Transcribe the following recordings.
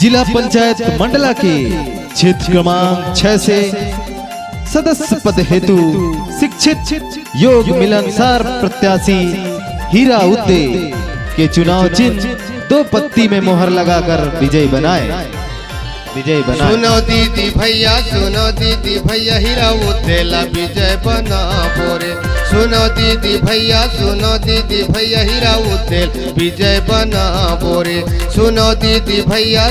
जिला पंचायत मंडला के क्षेत्र क्रमांक 6 से सदस्य पद हेतु शिक्षित योग मिलनसार प्रत्याशी हीरा उद्दे के चुनाव चिन्ह 2 पत्ती में मोहर लगाकर विजयी बनाए। सुनो दीदी भैया हीरा उद्देला विजय बना बोरे। सुनो दीदी भैया हीरा उद्देल विजय बना बोरे। सुनो दीदी भैया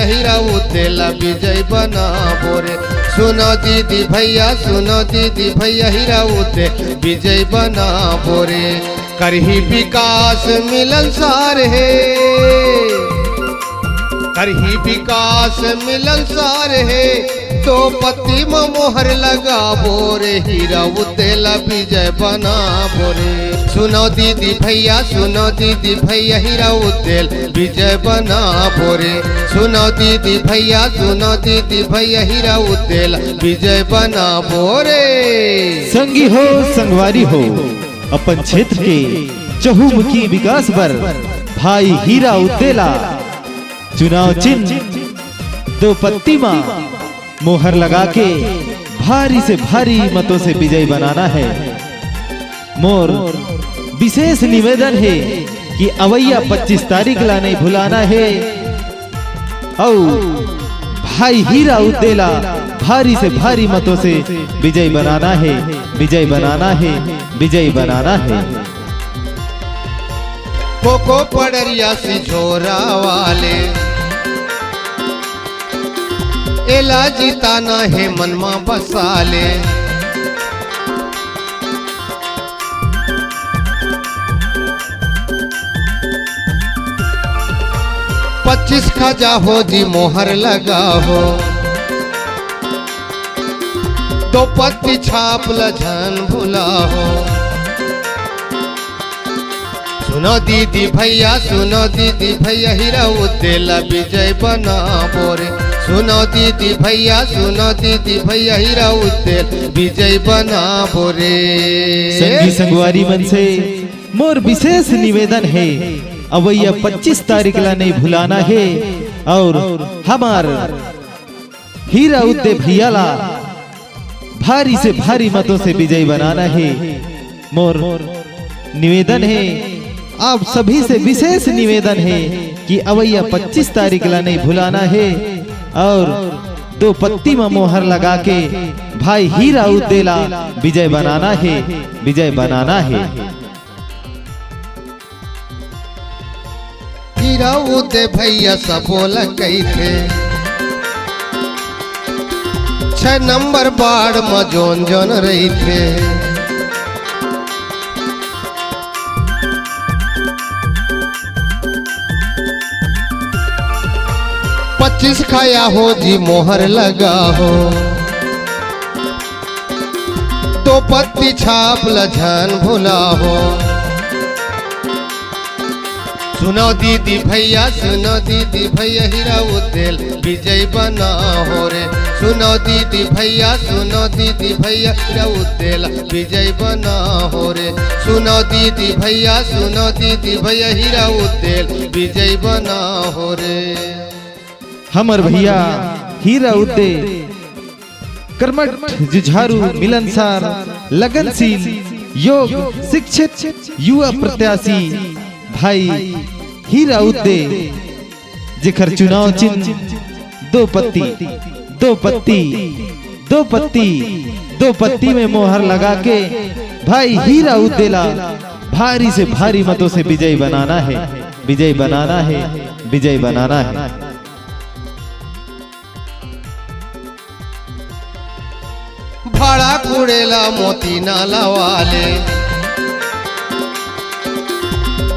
हीरा उद्देला विजय बना बोरे। सुनो दीदी भैया हीरा उद्देल विजय बना बोरे। करही विकास मिलनसार है, करही विकास मिलनसार है, 2 पत्ती में मोहर लगा बोरे। हीरा उद्देला विजय बना बोरे। सुनो दीदी भैया हीरा उद्देल विजय बना बोरे। सुनो दीदी भैया हीरा उद्देल विजय बना बोरे। संगी हो संगवारी हो, अपन क्षेत्र के चहुमुखी विकास पर भाई हीरा उद्देला चुनाव चिन्ह 2 पत्ती में मोहर लगा के भारी से भारी मतों से विजयी बनाना है। मोर विशेष निवेदन है कि अवैया 25 तारीख ला नहीं भुलाना है और भाई हीरा उद्देला भारी से भारी मतों से विजयी बनाना है, विजयी बनाना है, विजयी बनाना है। कोको पड़रिया सिझोरा वाले एला जीताना है मनमा बसाले। 25 खजा हो जी मोहर लगा हो, 2 पत्ती छाप लझन भुला हो। सुनो दीदी भैया हीरा उद्देला विजय बना बोरे। सुनो दीदी भैया हीरा उद्देल विजय बना बोरे। संगी संगवारी मन से मोर विशेष निवेदन है, अवैया 25 तारीख ला नहीं भुलाना है और हमार हीरा उद्दे भैया ला भारी से भारी मतों से विजयी बनाना है। मोर निवेदन है, आप सभी से विशेष निवेदन है कि अवैया 25 तारीख ला नहीं भुलाना है और 2 पत्ती में मोहर लगा के भाई हीरा उद्देला विजय बनाना है, विजय बनाना है। हीरा उद्दे भैया सबोल कई थे 6 नंबर बाढ़ में जोन जोन रही थे। 25 खाया हो जी मोहर लगा हो, 2 पत्ती छाप लझन भुला हो। सुनो दीदी भैया हीरा उद्देल विजय बना हो रे। सुनो दीदी भैया हीरा उद्देल विजय बना हो रे। सुनो दीदी भैया हीरा उद्देल विजय बना हो रे। हमर भैया हीरा उद्दे कर्मठ जुझारू मिलनसार लगनशील योग शिक्षित युवा प्रत्याशी भाई हीरा उद्दे जिखर चुनाव चिन्ह 2 पत्ती में मोहर लगा के भाई हीरा उद्देला भारी से भारी मतों से विजयी बनाना है, विजयी बनाना है, विजयी बनाना है। भाड़ा कुड़ेला मोती नाला वाले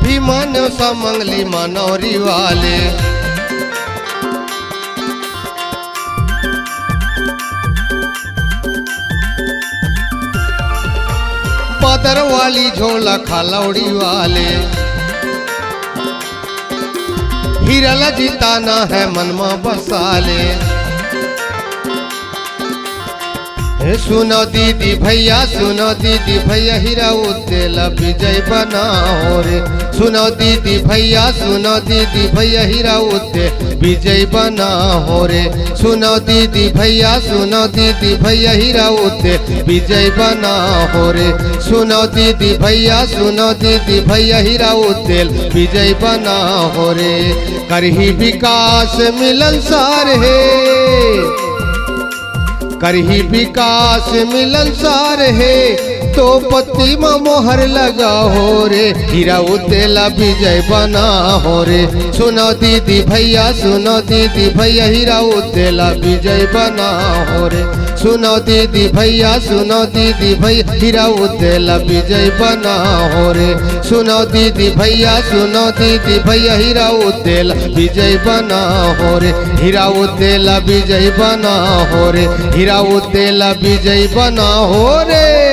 भी मन समंगली मनौरी वाले। बदर वाली झोला खालौड़ी वाले हीरा जीताना है मनमा बसाले। सुनो दीदी भैया हीरा उद्देला विजय बनाओ रे। सुनो दीदी भैया हीरा उद्दे विजय बनाओ रे। सुनो दीदी भैया हीरा उद्दे विजय बनाओ रे। सुनो दीदी भैया हीरा उद्देल विजय बनाओ रे। करही विकास मिलनसार है, करही विकास मिलनसार है, तो पत्ती में मोहर लगा हो रे। हीरा उद्देला विजय बना हो रे। सुनो दीदी भैया हीरा उद्देला विजय बना हो रे। सुनो दीदी भैया हीरा उद्देला विजय बना हो रे। सुनो दीदी भैया हीरा उद्देला विजय बना हो रे। हीरा उद्देला विजय बना हो रे। हीरा उद्देला विजय बना हो रे।